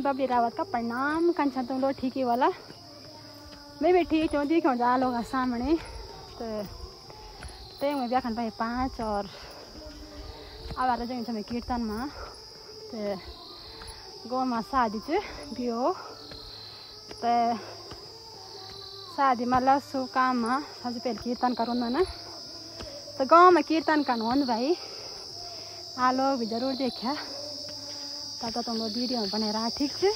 बबली रावत का प्रणाम कंचन तुम लोग ठीक ही वाला मैं भी ठीक हूँ जी क्यों जा लोग सामने तो मैं व्याख्यान पाए 5 और अब आ रहा मैं कीर्तन में तो गाँव में शादी बियो तो शादी मतलब शुभ काम में सबसे पहले कीर्तन करूँ ना तो गाँव में कीर्तन करना भाई आ लोग भी जरूर देखा तब तो तुम लोग वीडियो में बने रहा ठीक है।